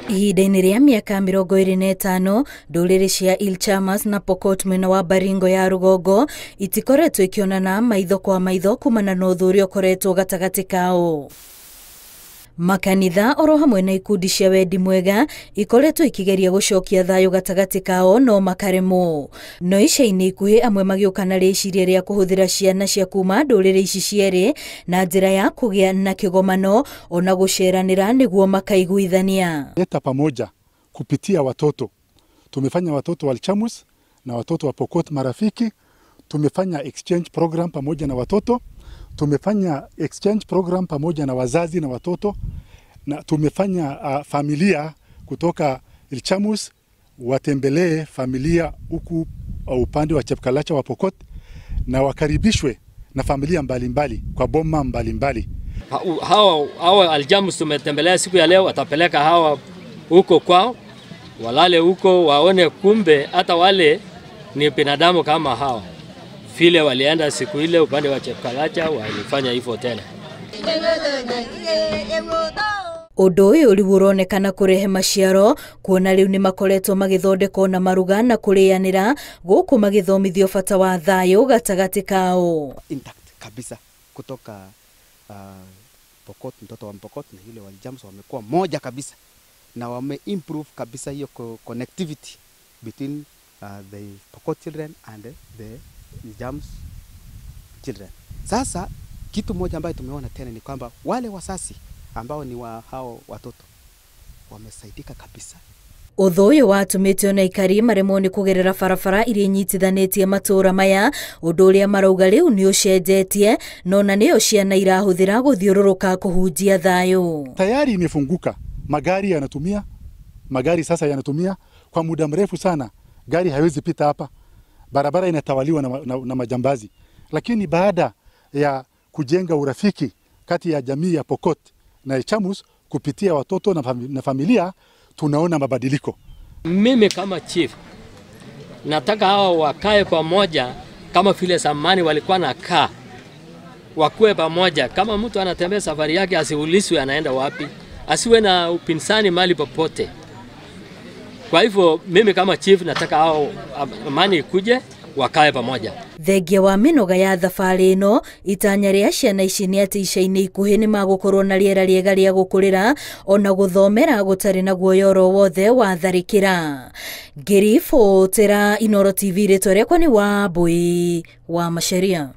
Ihinda-inĩ rĩa mĩaka 25 ndũrĩrĩ cia Ilchamas na Pokot mwena wa Baringo ya rũgongo itikoretwo ikionana maitho kwa maitho kumana na ũthũũria ũkoretwo gatagatĩ kao. Makanitha oro hamwe na ikundi cia wendi mwega ikoretwo ikigeria gũcokia thayũ gatagatĩ kao no makaremwo. No ica-inĩ ikuhĩ amwe magĩũka na rĩciria rĩa kũhũthĩra ciana cia kuma ndũrĩrĩ ici cierĩ na njĩra ya kũgĩa na kĩgomano ona gũceranĩra nĩguo makaiguithania. Leta pamoja kupitia watoto. Tumefanya watoto wa Ilchamus na watoto wa Pokot marafiki. Tumefanya exchange program pamoja na watoto. Tumefanya exchange program pamoja na wazazi na watoto, na tumefanya familia kutoka Ilchamus watembelee familia huku upande wa Chepkalacha wa Pokot na wakaribishwe na familia mbalimbali kwa boma mbalimbali. Hawa Ilchamus tumetembelea siku ya leo, watapeleka hawa huko kwao, walale huko waone kumbe hata wale ni binadamu kama hawa. Vile walienda siku ile upande wa Chepkalacha walifanya hivyo tena. Ũndũ ũyũ rĩu ũronekana kũrehe maciaro kuona rĩu nĩ makoretwo magĩthondekwo na maruga na kũrĩanĩra gũkũ magĩthomithio bata wa thayũ gatagatĩ kao. Intact kabisa kutoka Pokot, mtoto wa Pokot na yule wa Ilchamus wamekuwa moja kabisa na wame improve kabisa hiyo connectivity between the Pokot children and the Ilchamus children. Sasa kitu moja ambayo tumeona tena ni kwamba wale wasasi ambao ni wa hao watoto wamesaidika kabisa. Ũthũ ũyũ watũmĩte ona aikari maremwo nĩ kũgerera barabara iria inyitithanĩtie matũũra maya, ũndũ ũrĩa marauga rĩu nĩ ũcenjetie no na nĩyo ciana irahũthĩra gũthiũrũrũka kũhunjia thayũ. Tayari imefunguka, magari sasa yanatumia kwa muda mrefu sana. Gari haiwezi pita hapa. Barabara inatawaliwa na majambazi. Lakini baada ya kujenga urafiki kati ya jamii ya Pokot na Ilchamus kupitia watoto na familia, tunaona mabadiliko. Mimi kama chief nataka hawa wakae pamoja kama vile zamani walikuwa nakaa. Wakuwe pamoja, kama mtu anatembea safari yake asiulizwe anaenda wapi, asiwe na upinzani mali popote. Kwa hivyo mimi kama chief nataka hao amani ikuje wakae pamoja. Thengia wa mĩnoga ya thabarĩ ĩno itanya rĩa ciana ici nĩ atĩ ica-inĩ ikuhĩ nĩ magũkorwo na rĩera rĩega rĩa gũkũrĩra ona gũthomera gũtarĩ na guoya oro wothe wa tharĩkĩra. Ngĩribotera Inooro TV, rĩtwa rĩakwa nĩ Wambui wa Macharia.